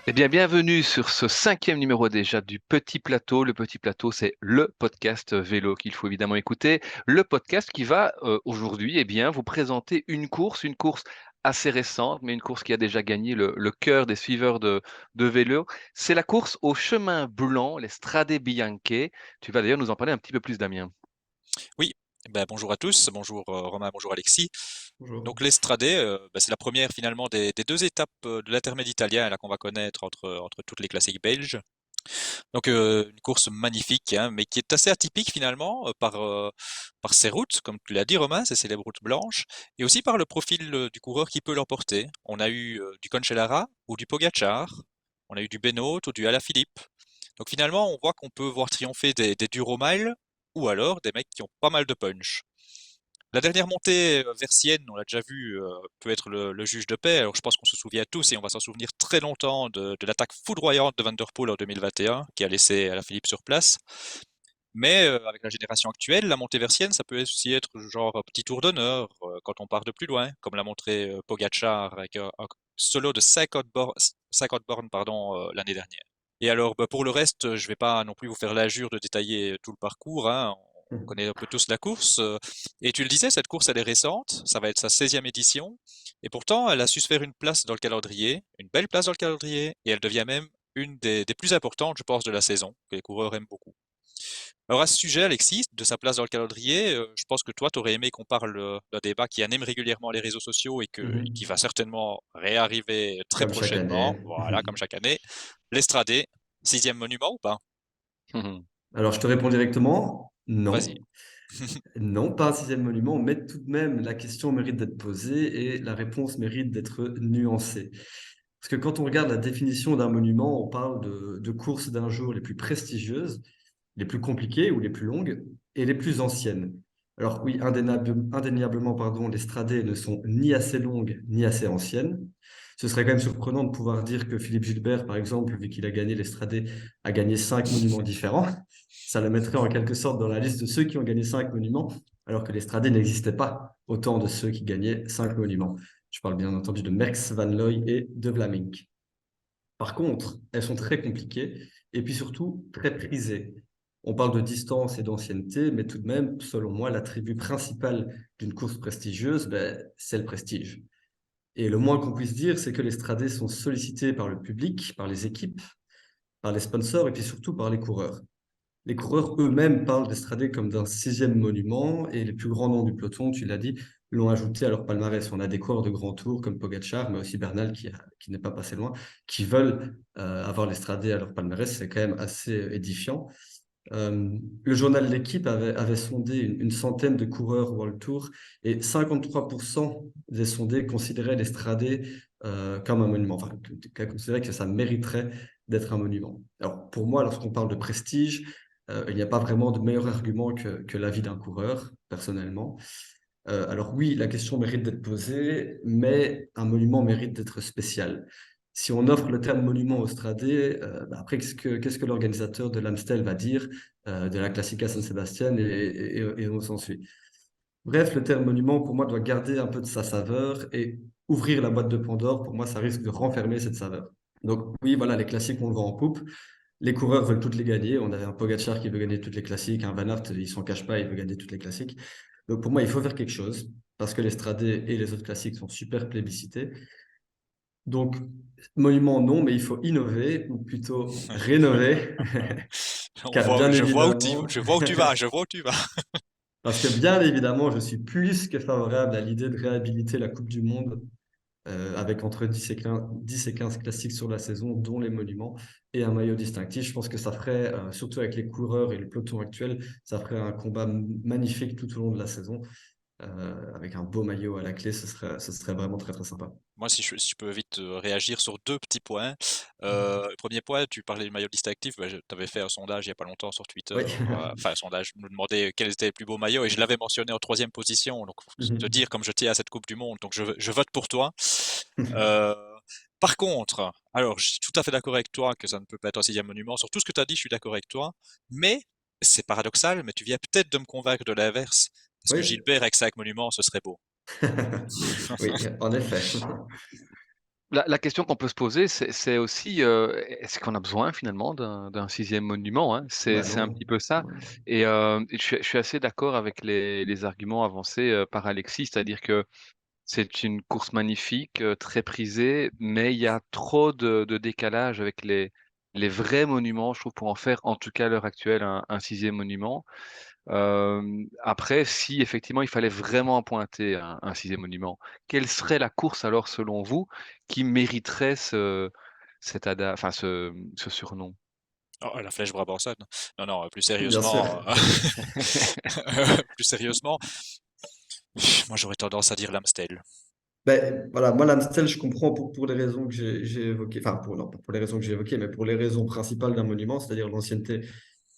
Eh bien, bienvenue sur ce cinquième numéro déjà du Petit Plateau. Le Petit Plateau, c'est le podcast vélo qu'il faut évidemment écouter. Le podcast qui va aujourd'hui, vous présenter une course assez récente, mais une course qui a déjà gagné le cœur des suiveurs de vélo. C'est la course au chemin blanc, les Strade Bianche. Tu vas d'ailleurs nous en parler un petit peu plus, Damien. Oui, bonjour à tous, bonjour Romain, bonjour Alexis. Bonjour. Donc l'Estrade, c'est la première finalement des deux étapes de l'intermède italien là qu'on va connaître entre toutes les classiques belges. Donc une course magnifique, hein, mais qui est assez atypique finalement par ses routes, comme tu l'as dit Romain, ces célèbres routes blanches, et aussi par le profil du coureur qui peut l'emporter. On a eu du Cancellara ou du Pogacar, on a eu du Benoît ou du Alaphilippe. Donc finalement, on voit qu'on peut voir triompher des durs miles ou alors des mecs qui ont pas mal de punch. La dernière montée versienne, on l'a déjà vu, peut être le juge de paix. Alors je pense qu'on se souvient tous et on va s'en souvenir très longtemps de l'attaque foudroyante de Van Der Poel en 2021 qui a laissé Alaphilippe sur place. Mais avec la génération actuelle, la montée versienne, ça peut aussi être genre un petit tour d'honneur quand on part de plus loin, comme l'a montré Pogacar avec un solo de 50 bornes pardon, l'année dernière. Et alors, pour le reste, je vais pas non plus vous faire l'injure de détailler tout le parcours, hein. On connaît un peu tous la course. Et tu le disais, cette course, elle est récente. Ça va être sa 16e édition. Et pourtant, elle a su se faire une place dans le calendrier, une belle place dans le calendrier. Et elle devient même une des plus importantes, je pense, de la saison, que les coureurs aiment beaucoup. Alors à ce sujet, Alexis, de sa place dans le calendrier, je pense que toi, tu aurais aimé qu'on parle d'un débat qui anime régulièrement les réseaux sociaux et qui Mhm. va certainement réarriver très Comme chaque année. prochainement. Voilà, comme chaque année. L'Estradé, sixième monument ou pas? Alors, je te réponds directement, Vas-y. non. Non, pas un sixième monument, mais tout de même, la question mérite d'être posée et la réponse mérite d'être nuancée. Parce que quand on regarde la définition d'un monument, on parle de courses d'un jour les plus prestigieuses, les plus compliquées ou les plus longues et les plus anciennes. Alors oui, indéniablement, pardon, les stradées ne sont ni assez longues ni assez anciennes. Ce serait quand même surprenant de pouvoir dire que Philippe Gilbert, par exemple, vu qu'il a gagné les stradés, a gagné 5 monuments différents. Ça le mettrait en quelque sorte dans la liste de ceux qui ont gagné 5 monuments, alors que les stradés n'existaient pas autant de ceux qui gagnaient 5 monuments. Je parle bien entendu de Merckx, Van Looy et de Vlaming. Par contre, elles sont très compliquées et puis surtout très prisées. On parle de distance et d'ancienneté, mais tout de même, selon moi, l'attribut principal d'une course prestigieuse, c'est le prestige. Et le moins qu'on puisse dire, c'est que les stradés sont sollicités par le public, par les équipes, par les sponsors et puis surtout par les coureurs. Les coureurs eux-mêmes parlent d'Estradé comme d'un sixième monument et les plus grands noms du peloton, tu l'as dit, l'ont ajouté à leur palmarès. On a des coureurs de grand tour comme Pogacar, mais aussi Bernal qui n'est pas passé loin, qui veulent avoir l'Estradé à leur palmarès. C'est quand même assez édifiant. Le journal L'équipe avait sondé une centaine de coureurs World Tour et 53% des sondés considéraient l'Estradé comme un monument, enfin, considéraient que ça mériterait d'être un monument. Alors, pour moi, lorsqu'on parle de prestige, il n'y a pas vraiment de meilleur argument que l'avis d'un coureur, personnellement. Alors oui, la question mérite d'être posée, mais un monument mérite d'être spécial. Si on offre le terme monument au Stradé, après, qu'est-ce que l'organisateur de l'Amstel va dire de la Classica San Sebastian et on s'en suit. Bref, le terme monument, pour moi, doit garder un peu de sa saveur et ouvrir la boîte de Pandore, pour moi, ça risque de renfermer cette saveur. Donc oui, voilà, les classiques, on le vend en poupe. Les coureurs veulent toutes les gagner. On avait un Pogacar qui veut gagner toutes les classiques, un Van Aert, il s'en cache pas, il veut gagner toutes les classiques. Donc pour moi, il faut faire quelque chose parce que l'Estrade et les autres classiques sont super plébiscités. Donc, monument, non, mais il faut innover ou plutôt rénover, car bien évidemment, Je vois où tu vas, je vois où tu vas. parce que bien évidemment, je suis plus que favorable à l'idée de réhabiliter la Coupe du Monde avec entre 10 et 15 classiques sur la saison, dont les monuments, et un maillot distinctif. Je pense que ça ferait, surtout avec les coureurs et le peloton actuel, ça ferait un combat magnifique tout au long de la saison. Avec un beau maillot à la clé, ce serait vraiment très très sympa. Moi, si je peux vite réagir sur deux petits points. Premier point, tu parlais du maillot distinctif. Tu avais fait un sondage il n'y a pas longtemps sur Twitter. Oui. Enfin, un sondage, je me demandais quels étaient les plus beaux maillots et je l'avais mentionné en troisième position. Donc, faut te dire comme je tiens à cette Coupe du Monde. Donc, je vote pour toi. Euh, Par contre, alors, je suis tout à fait d'accord avec toi que ça ne peut pas être un sixième monument. Sur tout ce que tu as dit, je suis d'accord avec toi. Mais, c'est paradoxal, mais tu viens peut-être de me convaincre de l'inverse. Parce que Oui. Gilbert avec 5 monuments, ce serait beau. Oui, en effet. La question qu'on peut se poser, c'est aussi, est-ce qu'on a besoin finalement d'un 6e monument, hein? Bah C'est un non. petit peu ça Ouais. et je suis assez d'accord avec les arguments avancés, par Alexis. C'est-à-dire que c'est une course magnifique, très prisée, mais il y a trop de décalage avec les vrais monuments, je trouve, pour en faire, en tout cas à l'heure actuelle, un 6e monument. Après, si effectivement il fallait vraiment pointer un 6e monument, quelle serait la course alors selon vous qui mériterait ce surnom? Oh, la flèche brabançonne. Non, non, plus Bien sûr. sérieusement, plus sérieusement, moi j'aurais tendance à dire l'Amstel. Ben, voilà, moi, l'Amstel, je comprends pour les raisons que j'ai évoquées, enfin, non, pas pour les raisons que j'ai évoquées, mais pour les raisons principales d'un monument, c'est-à-dire l'ancienneté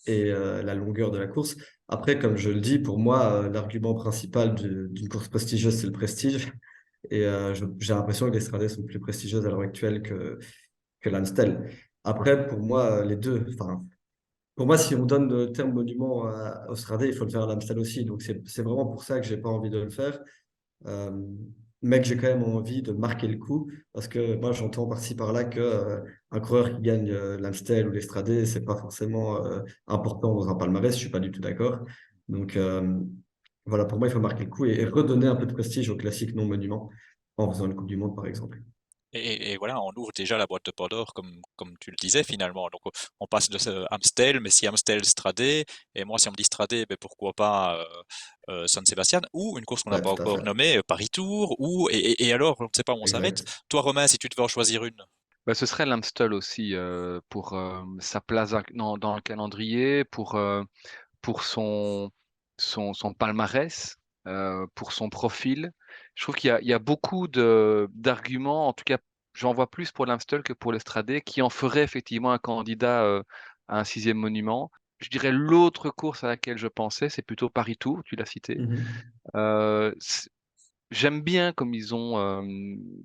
et la longueur de la course. Après, comme je le dis, pour moi, l'argument principal d'une course prestigieuse, c'est le prestige. Et j'ai l'impression que les Stradés sont plus prestigieuses à l'heure actuelle que l'Amstel. Après, pour moi, les deux, enfin, pour moi, si on donne le terme monument au Stradé, il faut le faire à l'Amstel aussi. Donc, c'est vraiment pour ça que j'ai pas envie de le faire. Euh, mais que j'ai quand même envie de marquer le coup, parce que moi j'entends par-ci par-là que un coureur qui gagne l'Amstel ou l'Estradé, c'est pas forcément important dans un palmarès, je suis pas du tout d'accord. Donc voilà, pour moi il faut marquer le coup et redonner un peu de prestige au classique non monument en faisant une Coupe du Monde par exemple. Et voilà, on ouvre déjà la boîte de Pandore, comme tu le disais finalement. Donc on passe de ce Amstel, mais si Amstel, Stradé, et moi si on me dit Stradé, ben pourquoi pas San Sebastian, ou une course qu'on n'a Ouais, pas tout à encore fait. nommée, Paris-Tours, ou et alors, on ne sait pas où on s'arrête. Exact. Toi Romain, si tu devais en choisir une. Bah, ce serait l'Amstel aussi, pour, sa place dans le calendrier, pour son palmarès, pour son profil. Je trouve qu'il y a beaucoup d'arguments, en tout cas, j'en vois plus pour l'Amstel que pour l'Estradé, qui en ferait effectivement un candidat, à un 6e monument. Je dirais l'autre course à laquelle je pensais, c'est plutôt Paris-Tours, tu l'as cité. Mhm. C J'aime bien comme ils ont,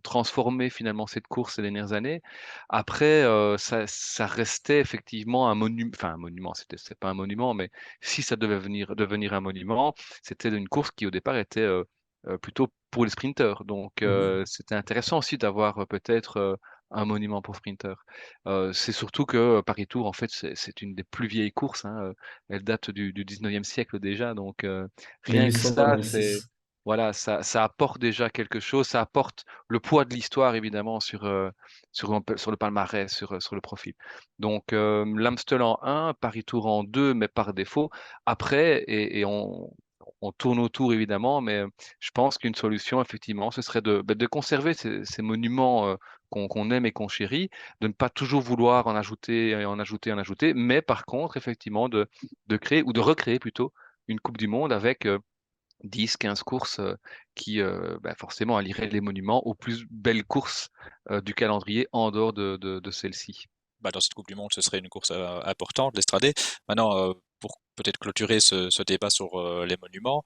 transformé finalement cette course ces dernières années. Après, ça restait effectivement un monument, c'est pas un monument, mais si ça devait devenir un monument, c'était une course qui au départ était, plutôt pour les sprinteurs. Donc, Mhm. c'était intéressant aussi d'avoir, peut-être, un monument pour sprinteurs. C'est surtout que, Paris-Tours en fait c'est une des plus vieilles courses, hein, elle date du 19e siècle déjà, donc, rien que ça, c'est 1896. voilà, ça apporte déjà quelque chose, ça apporte le poids de l'histoire évidemment sur le palmarès, sur le profil. Donc, l'Amstel en 1, Paris-Tours en 2, mais par défaut. Après et on tourne autour évidemment, mais, je pense qu'une solution effectivement, ce serait de conserver ces monuments, qu'on aime et qu'on chérit, de ne pas toujours vouloir en ajouter et en ajouter, en ajouter, mais par contre effectivement de créer ou de recréer plutôt une coupe du monde avec, 10-15 courses, qui, bah, forcément allieraient les monuments aux plus belles courses, du calendrier en dehors de celle-ci. Bah, dans cette Coupe du Monde, ce serait une course importante, l'Estradé. Maintenant, pour peut-être clôturer ce débat sur les monuments,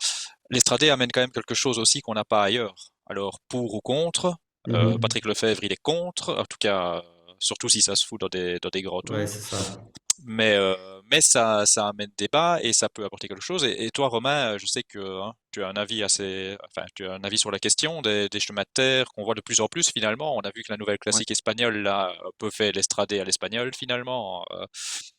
l'Estradé amène quand même quelque chose aussi qu'on n'a pas ailleurs. Alors, pour ou contre, Mhm. Patrick Lefebvre, il est contre, en tout cas, surtout si ça se fout dans des grands Ouais, tours. c'est ça. Mais ça amène débat et ça peut apporter quelque chose. Et toi, Romain, je sais que hein, tu as un avis enfin, tu as un avis sur la question des chemins de terre qu'on voit de plus en plus finalement. On a vu que la nouvelle Ouais. classique espagnole là peut faire l'Estradé à l'espagnol finalement.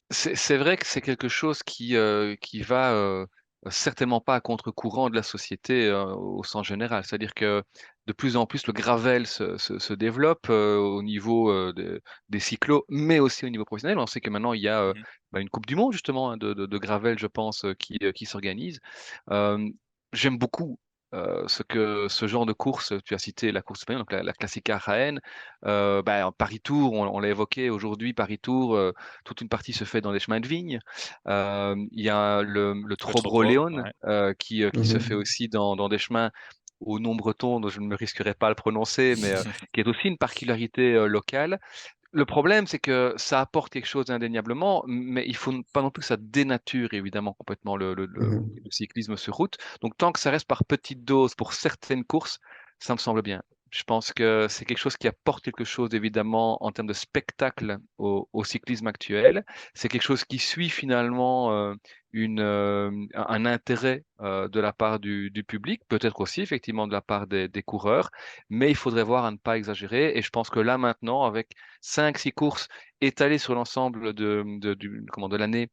C'est vrai que c'est quelque chose qui va, certainement pas à contre-courant de la société, au sens général. C'est-à-dire que de plus en plus le gravel se développe, au niveau, des cyclos, mais aussi au niveau professionnel. On sait que maintenant il y a, Mhm, bah, une coupe du monde justement, hein, de gravel je pense, qui s'organise. Hem, J'aime beaucoup, ce genre de course, tu as cité la course espagnole, donc la Classica Jaén, bah, Paris-Tours, on l'a évoqué aujourd'hui, Paris-Tours, toute une partie se fait dans des chemins de vigne. Il y a le le trop gros, Trobroleone, ouais. qui se fait Mhm. aussi dans des chemins au nom breton dont je ne me risquerai pas à le prononcer, mais, qui est aussi une particularité, locale. Le problème, c'est que ça apporte quelque chose indéniablement, mais il faut pas non plus que ça dénature évidemment complètement Mhm. le cyclisme sur route. Donc tant que ça reste par petites doses pour certaines courses, ça me semble bien. Je pense que c'est quelque chose qui apporte quelque chose évidemment en termes de spectacle au cyclisme actuel. C'est quelque chose qui suit finalement un intérêt de la part du public, peut-être aussi effectivement de la part des coureurs, mais il faudrait voir à ne pas exagérer. Et je pense que là maintenant, avec 5, 6 courses étalées sur l'ensemble de l'année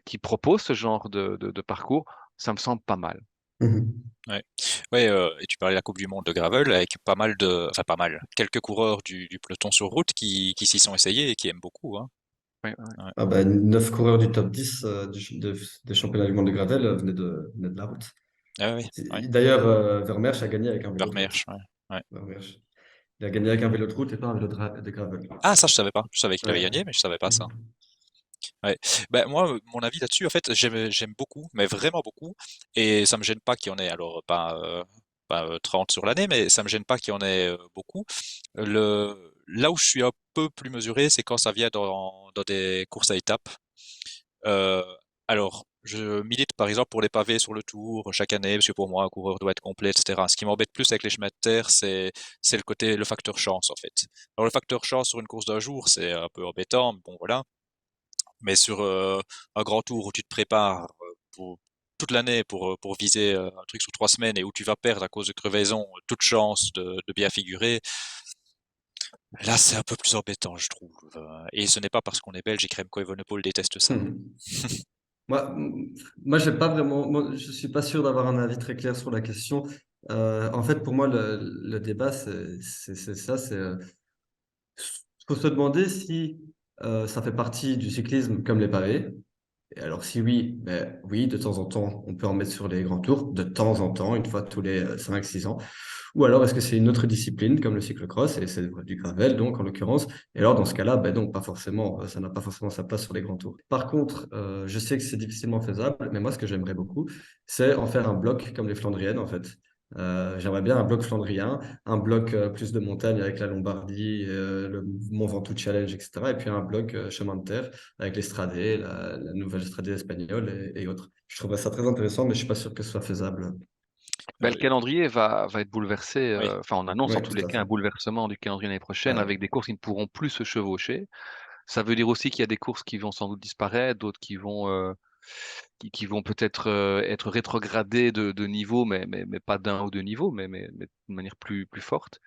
qui proposent ce genre de parcours, ça me semble pas mal. Mhm. Ouais. Ouais, et tu parlais de la Coupe du monde de gravel avec pas mal enfin pas mal, quelques coureurs du peloton sur route qui s'y sont essayés et qui aiment beaucoup, hein. Ouais, ouais. Ouais. Ah bah, 9 coureurs du top 10 des championnats du monde de gravel venaient de la route. Ah oui, ouais. D'ailleurs, Vermeersch a gagné avec un vélo de route. Vermeersch, ouais. Ouais. Vermeersch. Il a gagné avec un vélo de route et pas un vélo de gravel. Ah, ça je savais pas. Je savais qu'il avait Ouais. gagné, mais je savais pas ça. Mhm. Ouais. Ben moi, mon avis là-dessus, en fait, j'aime beaucoup, mais vraiment beaucoup, et ça me gêne pas qu'il y en ait, alors pas 30 sur l'année, mais ça me gêne pas qu'il y en ait beaucoup. Là où je suis un peu plus mesuré, c'est quand ça vient dans des courses à étapes. Euh, alors, je milite par exemple pour les pavés sur le Tour chaque année, parce que pour moi, un coureur doit être complet, etc. Ce qui m'embête plus avec les chemins de terre, c'est le facteur chance, en fait. Alors, le facteur chance sur une course d'un jour, c'est un peu embêtant, mais bon, voilà. Mais sur un grand tour où tu te prépares pour toute l'année pour viser un truc sur 3 semaines et où tu vas perdre à cause de crevaison toute chance de bien figurer, là c'est un peu plus embêtant, je trouve. Et ce n'est pas parce qu'on est belge et que Remco Evenepoel déteste ça. Mhm. Moi, moi, j'ai pas vraiment, moi, je suis pas sûr d'avoir un avis très clair sur la question. En fait, pour moi, le débat, c'est ça, faut se demander si ça fait partie du cyclisme comme les pavés. Et alors, si oui, ben oui, de temps en temps, on peut en mettre sur les grands tours, de temps en temps, une fois tous les 5, 6 ans. Ou alors, est-ce que c'est une autre discipline comme le cyclocross, et c'est du gravel, donc en l'occurrence. Et alors, dans ce cas-là, ben non, pas forcément, ça n'a pas forcément sa place sur les grands tours. Par contre, je sais que c'est difficilement faisable, mais moi, ce que j'aimerais beaucoup, c'est en faire un bloc comme les Flandriennes, en fait. J'aimerais bien un bloc flandrien, un bloc plus de montagne avec la Lombardie, le Mont Ventoux Challenge, etc. Et puis un bloc chemin de terre avec l'Estradé, la nouvelle Estradé espagnole et autres. Je trouverais ça très intéressant, mais je suis pas sûr que ce soit faisable. Ben, le calendrier va être bouleversé. Oui. Enfin, on annonce en Oui, tous tout les à cas fait. un bouleversement du calendrier l'année prochaine Ouais. avec des courses qui ne pourront plus se chevaucher. Ça veut dire aussi qu'il y a des courses qui vont sans doute disparaître, d'autres qui vont peut-être être rétrogradées de niveau, mais pas d'un ou deux niveaux, mais de manière plus forte.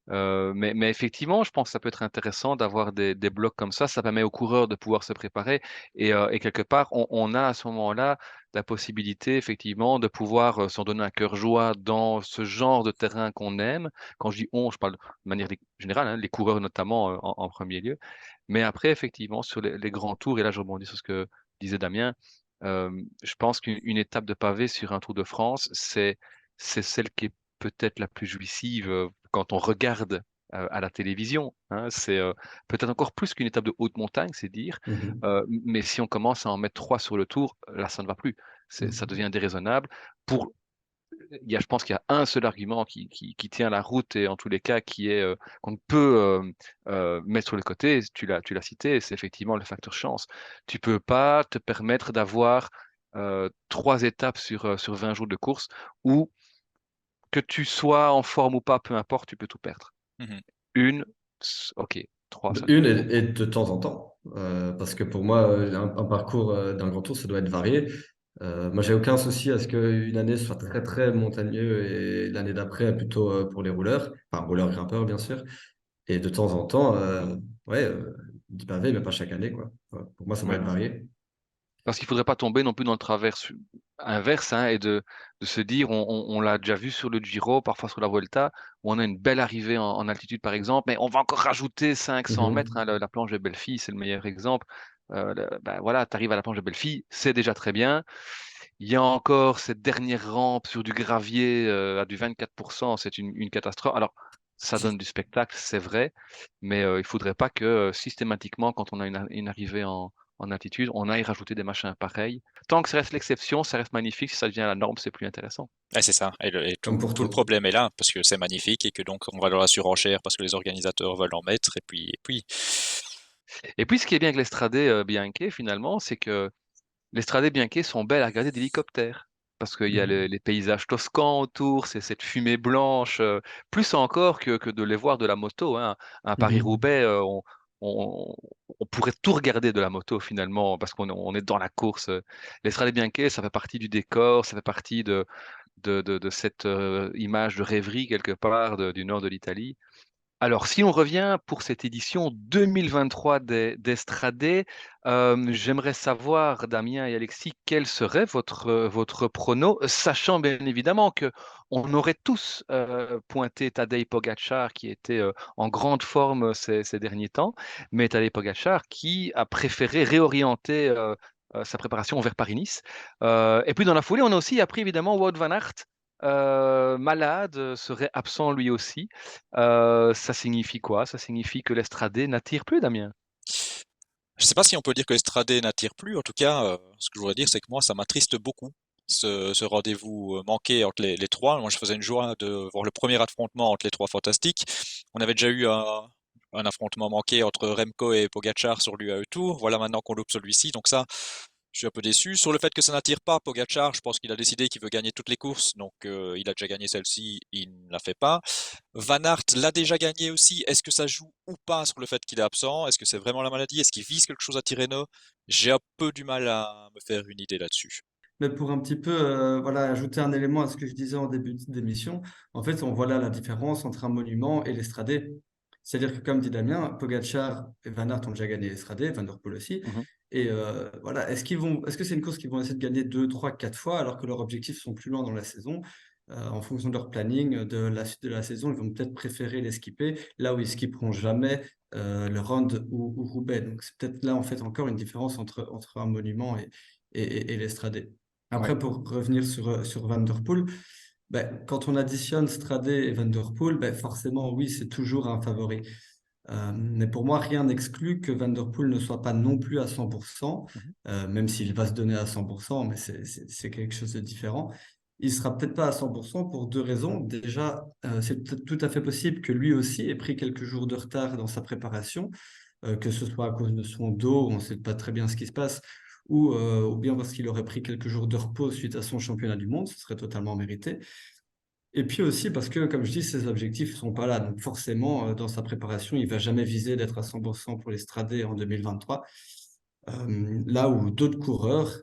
Mais effectivement, je pense que ça peut être intéressant d'avoir des blocs comme ça. Permet aux coureurs de pouvoir se préparer et quelque part, on a à ce moment-là la possibilité effectivement de pouvoir s'en donner un cœur joie dans ce genre de terrain qu'on aime. Quand je dis on, je parle de manière générale, hein, les coureurs notamment en premier lieu. Mais après, effectivement, sur les grands tours, et là je rebondis sur ce que disait Damien, euh, je pense qu'une étape de pavé sur un Tour de France, c'est celle qui est peut-être la plus jouissive quand on regarde à la télévision. Hein. C'est peut-être encore plus qu'une étape de haute montagne, c'est dire. Mhm. Mais si on commence à en mettre 3 sur le tour, là, ça ne va plus. Ça Mhm. devient déraisonnable. Pour, je pense qu'il y a un seul argument qui tient la route et en tous les cas qui est qu'on peut mettre sur le côté. Tu l'as cité, c'est effectivement le facteur chance. Tu peux pas te permettre d'avoir 3 étapes sur 20 jours de course où que tu sois en forme ou pas, peu importe, tu peux tout perdre. Mhm. Une, ok, trois, ça Une devient beaucoup. et de temps en temps, parce que pour moi, un parcours d'un grand tour, ça doit être varié. Moi, j'ai aucun souci à ce qu'une année soit très très montagneux et l'année d'après plutôt pour les rouleurs, enfin rouleurs grimpeurs bien sûr. Et de temps en temps, ouais, du pavé, mais pas chaque année quoi. Ouais, pour moi, ça doit Ouais. être varié. Parce qu'il faudrait pas tomber non plus dans le travers inverse hein, et de se dire, on l'a déjà vu sur le Giro, parfois sur la Vuelta, où on a une belle arrivée en altitude par exemple, mais on va encore rajouter 500 mètres. Hein, Mhm. la planche de Belleville, c'est le meilleur exemple. Ben voilà, tu arrives à la planche de Belleville, c'est déjà très bien. Il y a encore cette dernière rampe sur du gravier à du 24%, c'est une catastrophe. Alors, ça donne du spectacle, c'est vrai, mais il faudrait pas que systématiquement, quand on a une arrivée en altitude, on aille rajouter des machins pareils. Tant que ça reste l'exception, ça reste magnifique. Si ça devient la norme, c'est plus intéressant. Ouais, c'est ça. Et Comme pour tout le tout. problème est là, parce que c'est magnifique et que donc on va dans la surenchère parce que les organisateurs veulent en mettre. Et puis, Et puis, ce qui est bien avec l'Estradé Bianche, finalement, c'est que l'Estradé Bianche sont belles à regarder d'hélicoptère. parce qu'il y a les paysages toscans autour, c'est cette fumée blanche, plus encore que de les voir de la moto, hein. À Mhm. Paris-Roubaix, on, on pourrait tout regarder de la moto finalement, parce qu'on est dans la course. L'Estrade Bianche, ça fait partie du décor, ça fait partie de cette image de rêverie quelque part du nord de l'Italie. Alors, si on revient pour cette édition 2023 d'Estradé, j'aimerais savoir, Damien et Alexis, quel serait votre prono, sachant bien évidemment que on aurait tous pointé Tadej Pogačar, qui était en grande forme ces derniers temps, mais Tadej Pogačar qui a préféré réorienter sa préparation vers Paris-Nice. Et puis dans la foulée, on a aussi appris évidemment Wout van Aert, malade, serait absent lui aussi. Ça signifie quoi? Ça signifie que l'Estradé n'attire plus, Damien? Je sais pas si on peut dire que Estradé n'attire plus. En tout cas, ce que je voudrais dire, c'est que moi, ça m'attriste beaucoup, ce rendez-vous manqué entre les trois. Moi, je faisais une joie de voir le premier affrontement entre les trois fantastiques. On avait déjà eu un affrontement manqué entre Remco et Pogačar sur l'UAE Tour. Voilà maintenant qu'on loupe celui-ci. Donc ça, je suis un peu déçu. Sur le fait que ça n'attire pas Pogačar, je pense qu'il a décidé qu'il veut gagner toutes les courses. Donc il a déjà gagné celle-ci, il ne la fait pas. Van Aert l'a déjà gagné aussi. Est-ce que ça joue ou pas sur le fait qu'il est absent? Est-ce que c'est vraiment la maladie? Est-ce qu'il vise quelque chose à Tirreno? J'ai un peu du mal à me faire une idée là-dessus. Mais pour un petit peu voilà, ajouter un élément à ce que je disais en début d'émission, en fait, on voit là la différence entre un monument et l'Estradé. C'est-à-dire que, comme dit Damien, Pogacar et Van Aert ont déjà gagné l'Estradé, Van der Poel aussi. Mhm. Et voilà, est-ce que c'est une course qu'ils vont essayer de gagner 2, 3, 4 fois alors que leurs objectifs sont plus loin dans la saison? En fonction de leur planning, de la suite de la saison, ils vont peut-être préférer les skipper là où ils skipperont jamais le Round ou Roubaix. Donc c'est peut-être là en fait encore une différence entre un monument et l'Estradé. Ouais. Après, pour revenir sur Van der Poel, ben, quand on additionne Stradé et Van der Poel, ben, forcément, oui, c'est toujours un favori. Mais pour moi, rien n'exclut que Van der Poel ne soit pas non plus à 100%, Mhm. même s'il va se donner à 100%, mais c'est quelque chose de différent. Il sera peut-être pas à 100% pour deux raisons. Déjà, c'est peut-être tout à fait possible que lui aussi ait pris quelques jours de retard dans sa préparation, que ce soit à cause de son dos, on ne sait pas très bien ce qui se passe, ou bien parce qu'il aurait pris quelques jours de repos suite à son championnat du monde, ce serait totalement mérité. Et puis aussi parce que, comme je dis, ses objectifs ne sont pas là. Donc forcément, dans sa préparation, il ne va jamais viser d'être à 100% pour l'Estradé en 2023. Là où d'autres coureurs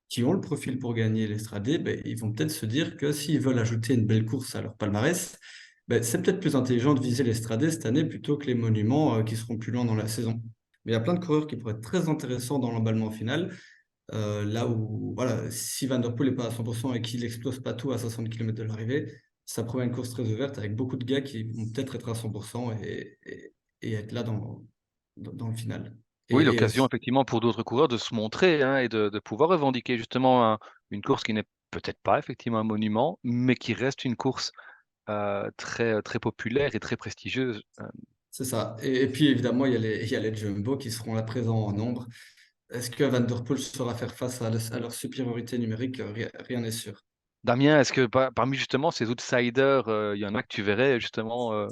qui ont le profil pour gagner l'Estradé, ben, ils vont peut-être se dire que s'ils veulent ajouter une belle course à leur palmarès, ben, c'est peut-être plus intelligent de viser l'Estradé cette année plutôt que les monuments qui seront plus loin dans la saison. Mais il y a plein de coureurs qui pourraient être très intéressants dans l'emballement final. Là où, voilà, si Van der Poel n'est pas à 100% et qu'il explose pas tout à 60 km de l'arrivée, ça promet une course très ouverte avec beaucoup de gars qui vont peut-être être à 100% et être là dans le final. Oui, Et l'occasion effectivement pour d'autres coureurs de se montrer, hein, et de pouvoir revendiquer justement une course qui n'est peut-être pas effectivement un monument, mais qui reste une course très, très populaire et très prestigieuse. c'est ça. Et puis évidemment, il y a les Jumbo qui seront là présents en nombre. Est-ce que Van der Poel saura faire face à leur supériorité numérique? Rien n'est sûr. Damien, est-ce que parmi justement ces outsiders, il y en a que tu verrais justement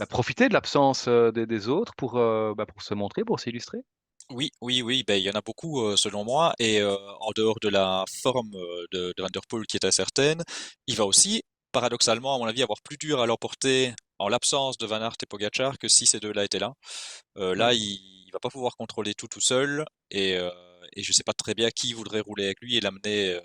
profiter de l'absence des autres pour se montrer, pour s'illustrer? Oui, oui, oui, ben, il y en a beaucoup selon moi, et en dehors de la forme de Van der Poel qui est incertaine, il va aussi, paradoxalement, à mon avis, avoir plus dur à l'emporter en l'absence de Van Aert et Pogačar que si ces deux-là étaient là. Là, Ouais, il va pas pouvoir contrôler tout seul, et je sais pas très bien qui voudrait rouler avec lui et l'amener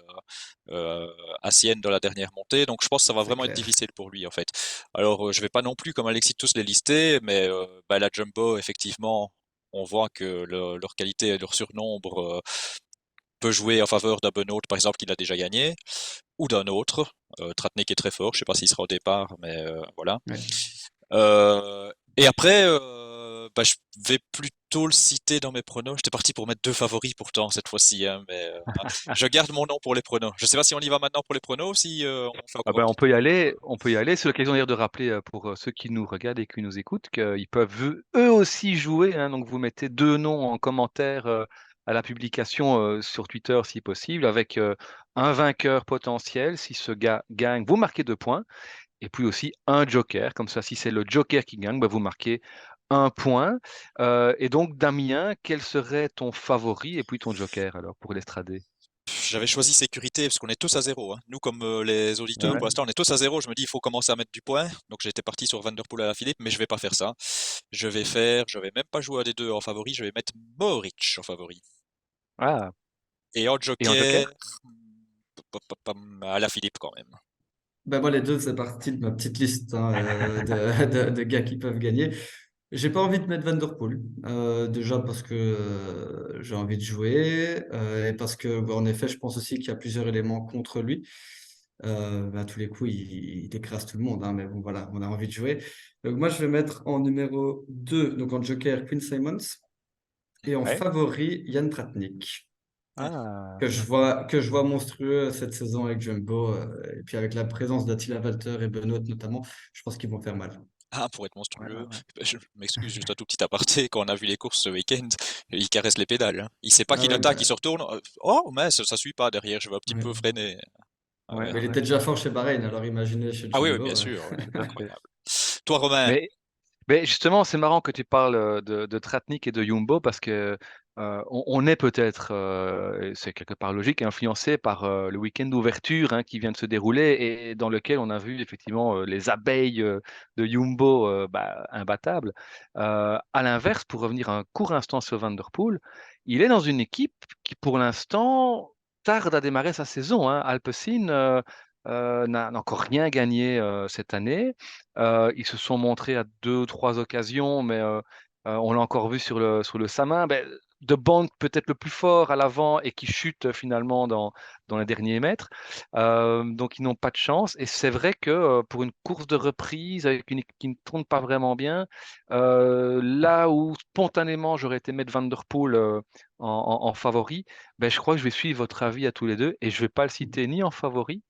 euh, à Sienne dans la dernière montée. Donc je pense que ça va c'est vraiment être clair. difficile pour lui en fait. Alors je vais pas non plus comme Alexis tous les lister, mais bah, la Jumbo effectivement, on voit que leur qualité et leur surnombre peut jouer en faveur d'un Benoît par exemple qui l'a déjà gagné, ou d'un autre. Tratnik est très fort, je sais pas s'il sera au départ, mais voilà. Ouais. Et après, bah, je vais plutôt le citer dans mes pronos. J'étais parti pour mettre deux favoris pourtant cette fois-ci, hein, mais je garde mon nom pour les pronos. Je sais pas si on y va maintenant pour les pronos ou si on fait Ah encore un ben, petit tour. on peut y aller. C'est l'occasion d'ailleurs de rappeler pour ceux qui nous regardent et qui nous écoutent qu'ils peuvent eux aussi jouer, hein. Donc vous mettez deux noms en commentaire à la publication sur Twitter si possible, avec un vainqueur potentiel. Si ce gars gagne, vous marquez 2 points. Et puis aussi un joker. Comme ça, si c'est le joker qui gagne, ben, vous marquez 1 point. Et donc, Damien, quel serait ton favori et puis ton joker alors pour l'Estradé? j'avais choisi sécurité parce qu'on est tous à zéro, hein. Nous, comme les Ah auditeurs, ouais. pour l'instant, on est tous à zéro. Je me dis, il faut commencer à mettre du point. Donc, j'étais parti sur Van Der Poel à la Philippe, mais je vais pas faire ça. Je vais même pas jouer à des deux en favori. Je vais mettre Mohoric en favori. Ah, Et en et en joker, joker? à la Philippe quand même. Ben moi, les deux, c'est parti de ma petite liste hein, de gars qui peuvent gagner. J'ai pas envie de mettre Van Der Poel, déjà parce que j'ai envie de jouer et parce que, en effet, je pense aussi qu'il y a plusieurs éléments contre lui. À tous les coups, il écrase tout le monde, hein, mais bon, voilà, on a envie de jouer. Donc, moi, je vais mettre en numéro 2, donc en joker, Quinn Simons, et en Ouais. favori, Jan Tratnik, Ah, que je vois monstrueux cette saison avec Jumbo, et puis avec la présence d'Attila Walter et Benoît notamment, je pense qu'ils vont faire mal. Ah, pour être ouais, ouais, monstrueux, ouais. je m'excuse juste un tout petit aparté, quand on a vu les courses ce week-end, il caresse les pédales, hein. Il sait pas Ah qu'il ouais, attaque, il bah, se retourne. Oh, mais ça suit pas derrière, je vais un petit peu ouais. freiner. Ah Ouais, ouais. Mais il ouais, était déjà fort chez Bahreïn, alors imaginez chez Ah oui, oui, Jumbo. bien sûr, ouais, tout à fait. incroyable. Toi, Romain, Mais justement, c'est marrant que tu parles de Tratnik et de Jumbo parce que on est peut-être, et c'est quelque part logique, influencé par le week-end d'ouverture hein, qui vient de se dérouler et dans lequel on a vu effectivement les abeilles de Jumbo imbattables. À l'inverse, pour revenir un court instant sur Van Der Poel, il est dans une équipe qui pour l'instant tarde à démarrer sa saison. Hein. Alpecin n'a encore rien gagné cette année. Ils se sont montrés à 2 ou 3 occasions, mais on l'a encore vu sur le Samin. Ben, de Bond peut-être le plus fort à l'avant et qui chute finalement dans les derniers mètres. Donc ils n'ont pas de chance. Et c'est vrai que pour une course de reprise avec une équipe qui ne tourne pas vraiment bien, là où spontanément j'aurais été mettre Van Der Poel en favori, ben, je crois que je vais suivre votre avis à tous les deux et je ne vais pas le citer ni en favori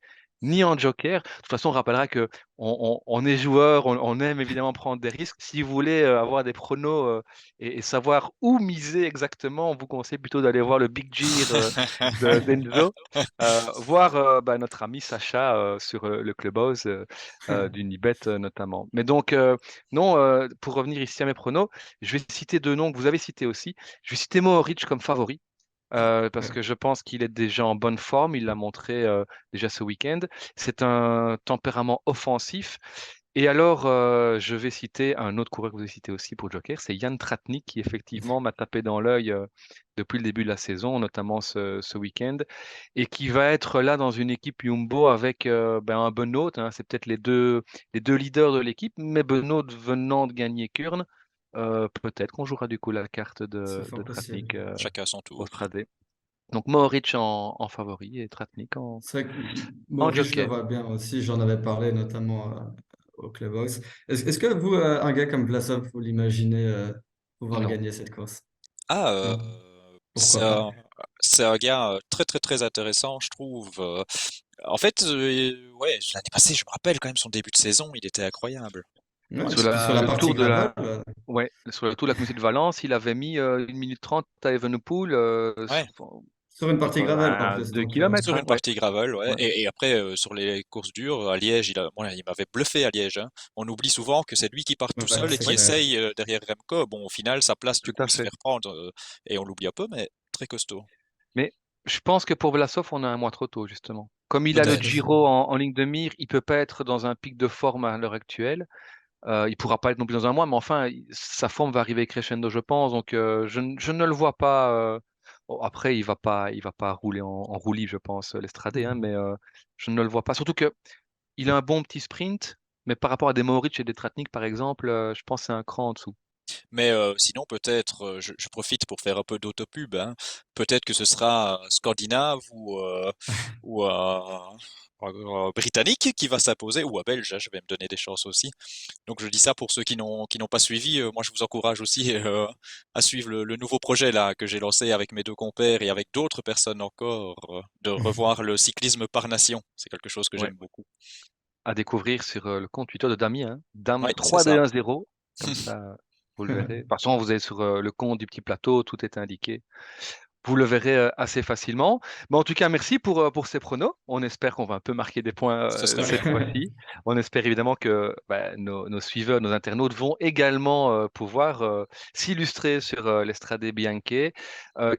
ni en joker. De toute façon, on rappellera que on est joueur, on aime évidemment prendre des risques. Si vous voulez avoir des pronos et savoir où miser exactement, on vous conseille plutôt d'aller voir le Big Gear d'Enzo, voir notre ami Sacha sur le Clubhouse d'Unibet notamment. Mais donc, non, pour revenir ici à mes pronos, je vais citer 2 noms que vous avez cités aussi. Je vais citer Mohoric comme favori. Parce Ouais. que je pense qu'il est déjà en bonne forme, il l'a montré déjà ce week-end. C'est un tempérament offensif. Et alors, je vais citer un autre coureur que vous avez cité aussi pour Joker, c'est Jan Tratnik, qui effectivement m'a tapé dans l'œil depuis le début de la saison, notamment ce week-end, et qui va être là dans une équipe Jumbo avec un Benoît, hein, c'est peut-être les deux leaders de l'équipe, mais Benoît venant de gagner Kurn, peut-être qu'on jouera du coup la carte C'est de fort possible. Tratnik chacun à son au tour. Stradé. Donc Mohoric en favori et Tratnik C'est vrai que en Maurice, je le joker. vois bien aussi, j'en avais parlé notamment au Clubhouse. Est-ce que vous, un gars comme Vlasov, vous l'imaginez pouvoir Non. gagner cette course? Ah, Non? c'est Pourquoi pas? c'est un gars très très très intéressant, je trouve. En fait, ouais, l'année passée, je me rappelle quand même son début de saison, il était incroyable. Ouais, Sur puis sur la le partie tour de gravel, la ouais, sur le tour de la communauté de Valence, il avait mis 1 minute 30 à Evenepoel Ouais. sur une partie gravel en plus, 2 donc kilomètres, Sur hein, une ouais. partie gravel, ouais. Ouais, Et après, sur les courses dures, à Liège, il m'avait bluffé à Liège, hein. On oublie souvent que c'est lui qui part tout ouais, seul et c'est qui clair. essaye derrière Remco. Bon, au final, sa place, du tout coup, à il se fait fait. reprendre et on l'oublie un peu, mais très costaud. Mais je pense que pour Vlasov, on a un mois trop tôt, justement. Comme il a le Peut-être Peut-être. aussi. Giro en ligne de mire, il peut pas être dans un pic de forme à l'heure actuelle. Il pourra pas être non plus dans un mois, mais enfin, sa forme va arriver crescendo, je pense. Donc, je ne le vois pas. Bon, après, il va pas rouler en roue libre, je pense, l'Estradé, hein, mais je ne le vois pas. Surtout que il a un bon petit sprint, mais par rapport à des Mohoric et des Tratnik, par exemple, je pense que c'est un cran en dessous. Mais sinon, peut-être, je profite pour faire un peu d'autopub, hein. Peut-être que ce sera un Scandinave ou un Britannique qui va s'imposer, ou un Belge, hein, je vais me donner des chances aussi. Donc je dis ça pour ceux qui n'ont pas suivi. Moi, je vous encourage aussi à suivre le nouveau projet là que j'ai lancé avec mes deux compères et avec d'autres personnes encore, de revoir le cyclisme par nation. C'est quelque chose que Ouais. j'aime beaucoup. À découvrir sur le compte Twitter de Damien, hein. Dame Oui, c'est ça. 3-2-1-0, comme ça, vous le verrez. De toute façon, vous êtes sur le compte du petit plateau, tout est indiqué. vous le verrez assez facilement. Mais en tout cas, merci pour ces pronos. On espère qu'on va un peu marquer des points Ce serait cette bien. fois-ci. On espère évidemment que nos suiveurs, nos internautes vont également pouvoir s'illustrer sur l'Estrade Bianche,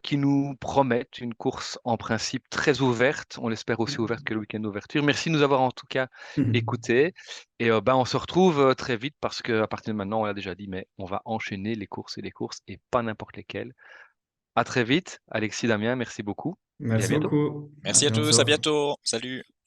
qui nous promettent une course en principe très ouverte. On l'espère aussi ouverte que le week-end d'ouverture. Merci de nous avoir en tout cas écoutés. Et on se retrouve très vite parce qu'à partir de maintenant, on l'a déjà dit, mais on va enchaîner les courses et pas n'importe lesquelles. À très vite, Alexis, Damien, merci beaucoup et à Merci bientôt. beaucoup. À Merci à tous, à bientôt. bientôt. Salut.